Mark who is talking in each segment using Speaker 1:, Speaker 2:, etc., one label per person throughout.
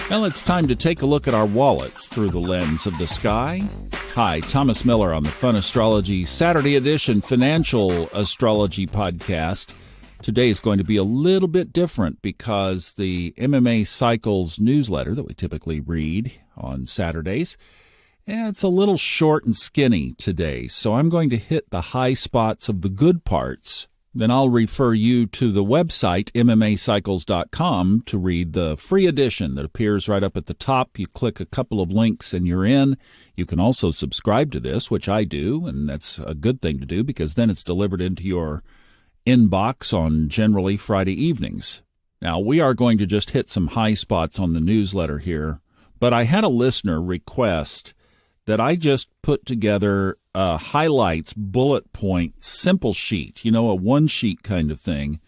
Speaker 1: Well, it's time to take a look at our wallets through the lens of the sky. Hi, Thomas Miller on the Fun Astrology Saturday edition financial astrology podcast. Today is going to be a little bit different because the MMA Cycles newsletter that we typically read on Saturdays, it's a little short and skinny today. So I'm going to hit the high spots of the good parts. Then I'll refer you to the website, MMAcycles.com, to read the free edition that appears right up at the top. You click a couple of links and you're in. You can also subscribe to this, which I do, and that's a good thing to do because then it's delivered into your inbox on generally Friday evenings. Now, we are going to just hit some high spots on the newsletter here, but I had a listener request that I just put together a highlights, bullet point, simple sheet, a one-sheet kind of thing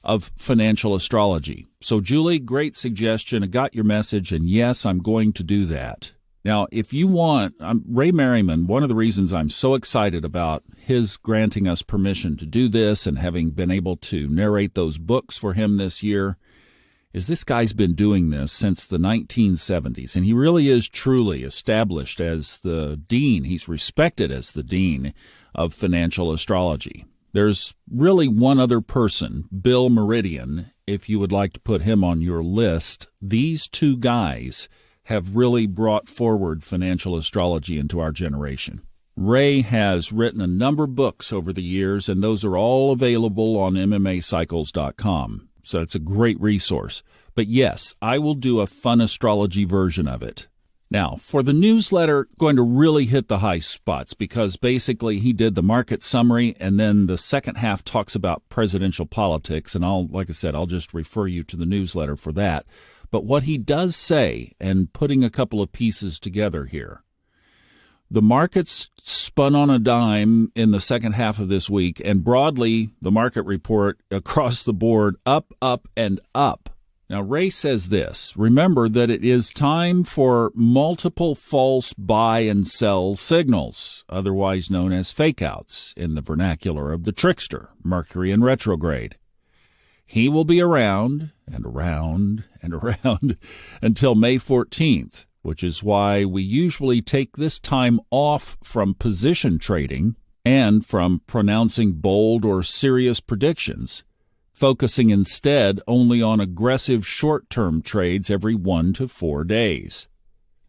Speaker 1: of financial astrology. So, Julie, great suggestion. I got your message, and yes, I'm going to do that. Now, if you want, Ray Merriman, one of the reasons I'm so excited about his granting us permission to do this and having been able to narrate those books for him this year is this guy's been doing this since the 1970s, and he really is truly established as the dean. He's respected as the dean of financial astrology. There's really one other person, Bill Meridian, if you would like to put him on your list. These two guys have really brought forward financial astrology into our generation. Ray has written a number of books over the years, and those are all available on MMAcycles.com. So it's a great resource. But yes, I will do a fun astrology version of it. Now, for the newsletter, going to really hit the high spots because basically he did the market summary and then the second half talks about presidential politics. And like I said, I'll just refer you to the newsletter for that. But what he does say, and putting a couple of pieces together here, the markets spun on a dime in the second half of this week, and broadly, the market report across the board, up, and up. Now, Ray says this: remember that it is time for multiple false buy and sell signals, otherwise known as fake-outs in the vernacular of the trickster, Mercury in retrograde. He will be around and around and around until May 14th. Which is why we usually take this time off from position trading and from pronouncing bold or serious predictions, focusing instead only on aggressive short-term trades every 1 to 4 days.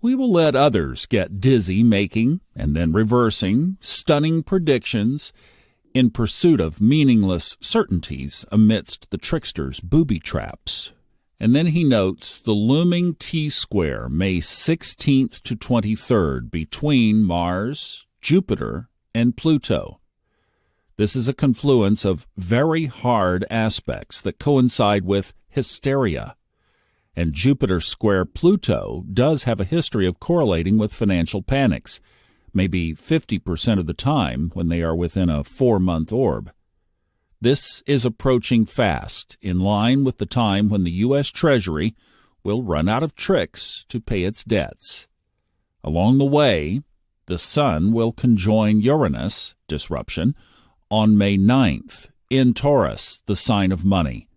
Speaker 1: We will let others get dizzy making and then reversing stunning predictions in pursuit of meaningless certainties amidst the trickster's booby traps. And then he notes the looming T-square, May 16th to 23rd, between Mars, Jupiter, and Pluto. This is a confluence of very hard aspects that coincide with hysteria. And Jupiter square Pluto does have a history of correlating with financial panics, maybe 50% of the time when they are within a 4-month orb. This is approaching fast, in line with the time when the U.S. Treasury will run out of tricks to pay its debts. Along the way, the Sun will conjoin Uranus, disruption, on May 9th, in Taurus, the sign of money.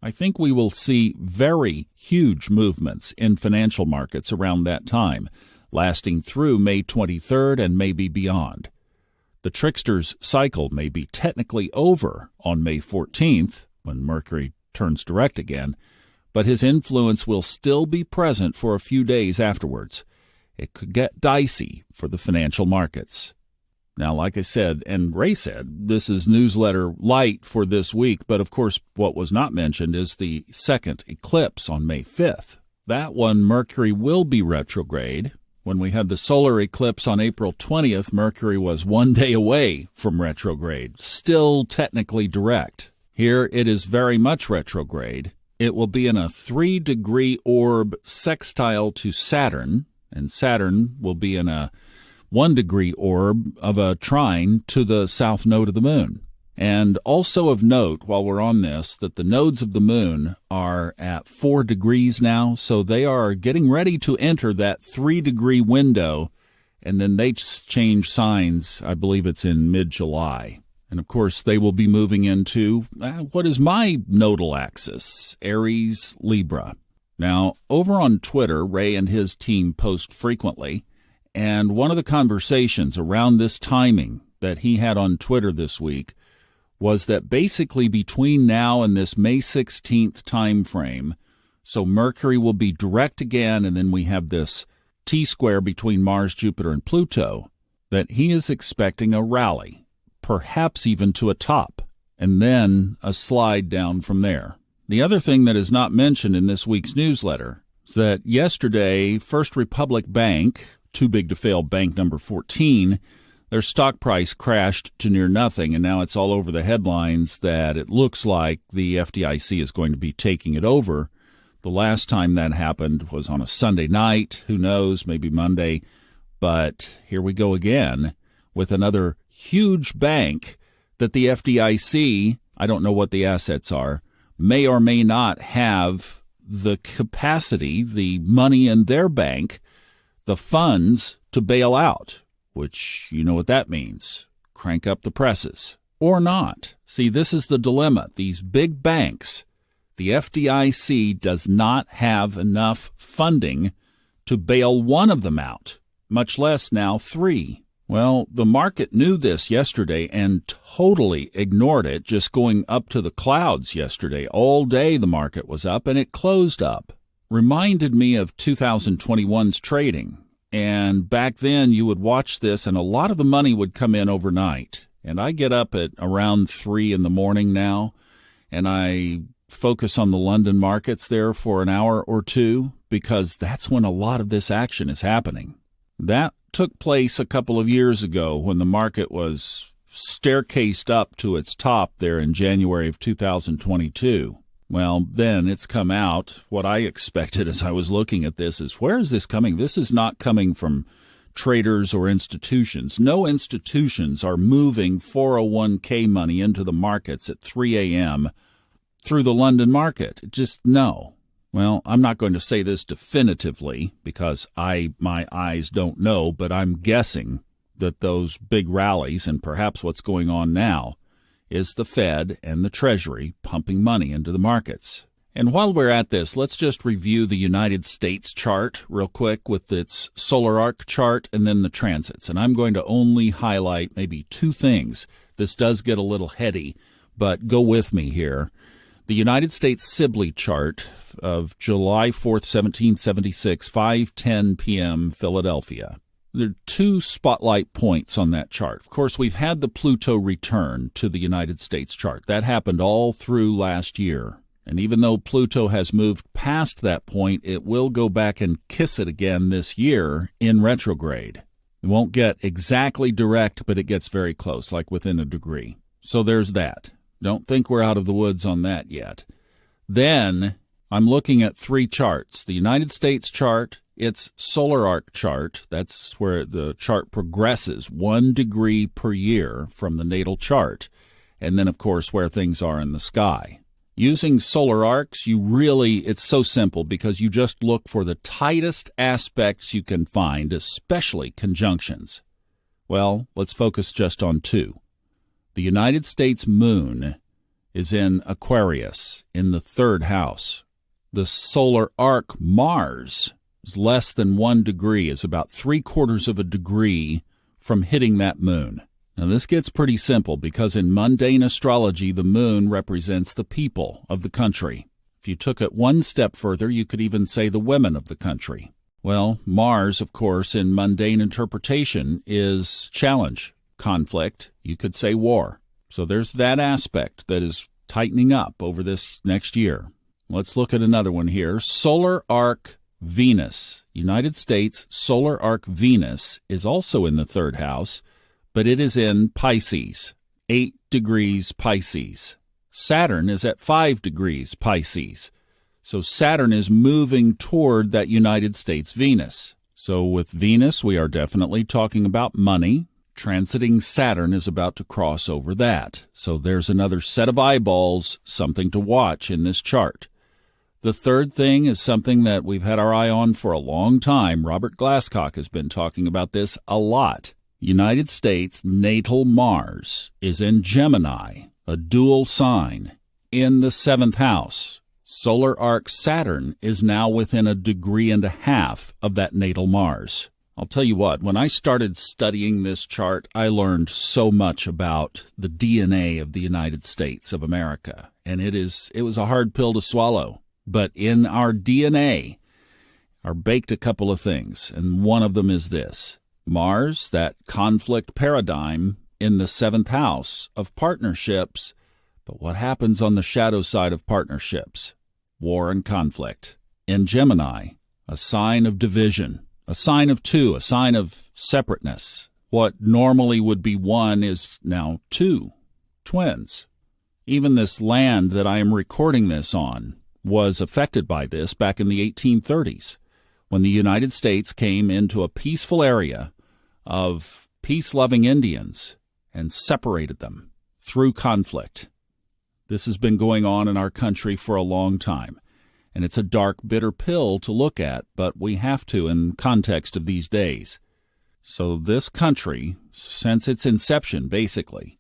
Speaker 1: I think we will see very huge movements in financial markets around that time, lasting through May 23rd and maybe beyond. The trickster's cycle may be technically over on May 14th, when Mercury turns direct again, but his influence will still be present for a few days afterwards. It could get dicey for the financial markets. Now, like I said, and Ray said, this is newsletter light for this week, but of course what was not mentioned is the second eclipse on May 5th. That one, Mercury will be retrograde. When we had the solar eclipse on April 20th, Mercury was 1 day away from retrograde, still technically direct. Here it is very much retrograde. It will be in a 3-degree orb sextile to Saturn, and Saturn will be in a 1-degree orb of a trine to the south node of the moon. And also of note, while we're on this, that the nodes of the moon are at 4 degrees now, so they are getting ready to enter that 3-degree window, and then they change signs, I believe it's in mid-July. And of course, they will be moving into what is my nodal axis, Aries, Libra. Now, over on Twitter, Ray and his team post frequently, and one of the conversations around this timing that he had on Twitter this week was that basically between now and this May 16th time frame, so Mercury will be direct again, and then we have this T-square between Mars, Jupiter, and Pluto, that he is expecting a rally, perhaps even to a top, and then a slide down from there. The other thing that is not mentioned in this week's newsletter is that yesterday, First Republic Bank, too big to fail bank number 14, their stock price crashed to near nothing, and now it's all over the headlines that it looks like the FDIC is going to be taking it over. The last time that happened was on a Sunday night. Who knows, maybe Monday. But here we go again with another huge bank that the FDIC, I don't know what the assets are, may or may not have the capacity, the money in their bank, the funds to bail out, which you know what that means. Crank up the presses. Or not. See, this is the dilemma. These big banks, the FDIC does not have enough funding to bail one of them out, much less now three. Well, the market knew this yesterday and totally ignored it, just going up to the clouds yesterday. All day the market was up, and it closed up. Reminded me of 2021's trading. And back then you would watch this, and a lot of the money would come in overnight. And I get up at around 3 in the morning now, and I focus on the London markets there for an hour or two, because that's when a lot of this action is happening. That took place a couple of years ago when the market was staircased up to its top there in January of 2022. Well, then it's come out. What I expected as I was looking at this is, where is this coming? This is not coming from traders or institutions. No institutions are moving 401k money into the markets at 3 a.m. through the London market. Just no. Well, I'm not going to say this definitively because my eyes don't know, but I'm guessing that those big rallies and perhaps what's going on now is the Fed and the Treasury pumping money into the markets. And while we're at this, let's just review the United States chart real quick with its solar arc chart and then the transits. And I'm going to only highlight maybe two things. This does get a little heady, but go with me here. The United States Sibley chart of July 4th, 1776, 5:10 p.m. Philadelphia. There are two spotlight points on that chart. Of course, we've had the Pluto return to the United States chart. That happened all through last year. And even though Pluto has moved past that point, it will go back and kiss it again this year in retrograde. It won't get exactly direct, but it gets very close, like within a degree. So there's that. Don't think we're out of the woods on that yet. Then I'm looking at three charts. The United States chart, its solar arc chart, that's where the chart progresses 1 degree per year from the natal chart, and then, of course, where things are in the sky. Using solar arcs, it's so simple because you just look for the tightest aspects you can find, especially conjunctions. Well, let's focus just on two. The United States moon is in Aquarius, in the 3rd house. The solar arc Mars is less than 1 degree, is about 3/4 of a degree from hitting that moon. Now, this gets pretty simple because in mundane astrology, the moon represents the people of the country. If you took it one step further, you could even say the women of the country. Well, Mars, of course, in mundane interpretation is challenge, conflict, you could say war. So there's that aspect that is tightening up over this next year. Let's look at another one here. Solar arc Venus. United States solar arc Venus is also in the 3rd house, but it is in Pisces, 8 degrees Pisces. Saturn is at 5 degrees Pisces. So Saturn is moving toward that United States Venus. So with Venus, we are definitely talking about money. Transiting Saturn is about to cross over that. So there's another set of eyeballs, something to watch in this chart. The third thing is something that we've had our eye on for a long time. Robert Glasscock has been talking about this a lot. United States natal Mars is in Gemini, a dual sign, in the 7th house. Solar arc Saturn is now within 1.5 degrees of that natal Mars. I'll tell you what, when I started studying this chart, I learned so much about the DNA of the United States of America, and it was a hard pill to swallow. But in our DNA are baked a couple of things, and one of them is this. Mars, that conflict paradigm in the 7th house of partnerships, but what happens on the shadow side of partnerships? War and conflict. In Gemini, a sign of division, a sign of two, a sign of separateness. What normally would be one is now two, twins. Even this land that I am recording this on was affected by this back in the 1830s, when the United States came into a peaceful area of peace-loving Indians and separated them through conflict. This has been going on in our country for a long time, and it's a dark, bitter pill to look at, but we have to in context of these days. So this country, since its inception, basically,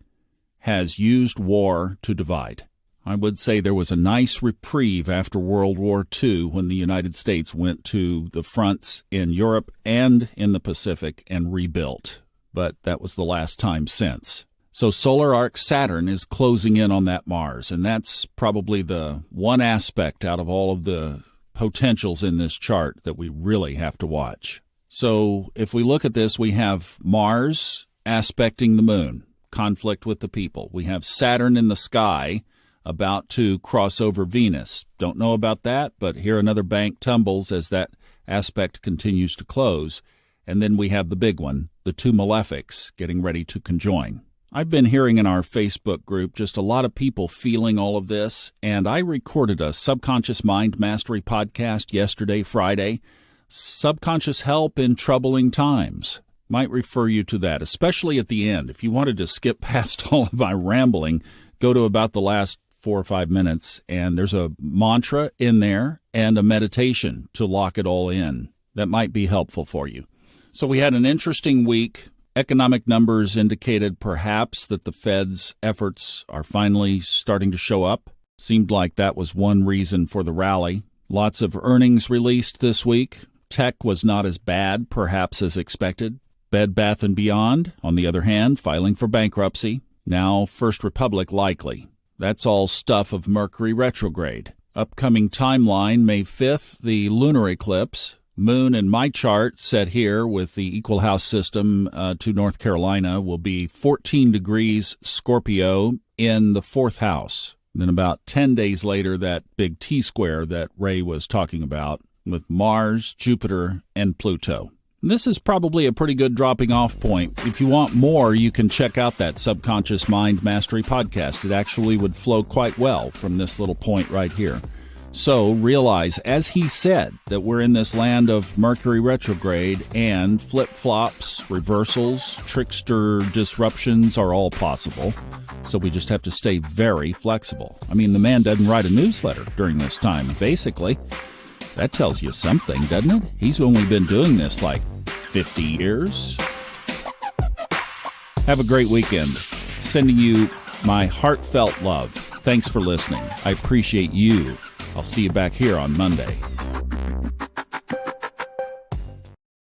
Speaker 1: has used war to divide. I would say there was a nice reprieve after World War II when the United States went to the fronts in Europe and in the Pacific and rebuilt, but that was the last time since. So solar arc Saturn is closing in on that Mars, and that's probably the one aspect out of all of the potentials in this chart that we really have to watch. So if we look at this, we have Mars aspecting the moon, conflict with the people. We have Saturn in the sky about to cross over Venus. Don't know about that, but here another bank tumbles as that aspect continues to close. And then we have the big one, the two malefics getting ready to conjoin. I've been hearing in our Facebook group just a lot of people feeling all of this, and I recorded a Subconscious Mind Mastery podcast yesterday, Friday, Subconscious Help in Troubling Times. Might refer you to that, especially at the end. If you wanted to skip past all of my rambling, go to about the last 4 or 5 minutes, and there's a mantra in there and a meditation to lock it all in. That might be helpful for you. So we had an interesting week. Economic numbers indicated perhaps that the Fed's efforts are finally starting to show up. Seemed like that was one reason for the rally. Lots of earnings released this week. Tech was not as bad, perhaps as expected. Bed Bath & Beyond, on the other hand, filing for bankruptcy. Now First Republic likely. That's all stuff of Mercury retrograde. Upcoming timeline, May 5th, the lunar eclipse. Moon in my chart, set here with the equal house system to North Carolina, will be 14 degrees Scorpio in the 4th house. And then about 10 days later, that big T-square that Ray was talking about with Mars, Jupiter, and Pluto. And this is probably a pretty good dropping off point. If you want more, you can check out that Subconscious Mind Mastery podcast. It actually would flow quite well from this little point right here. So realize, as he said, that we're in this land of Mercury retrograde, and flip-flops, reversals, trickster disruptions are all possible. So we just have to stay very flexible. I mean, the man doesn't write a newsletter during this time, basically. That tells you something, doesn't it? He's only been doing this like 50 years. Have a great weekend. Sending you my heartfelt love. Thanks for listening. I appreciate you. I'll see you back here on Monday.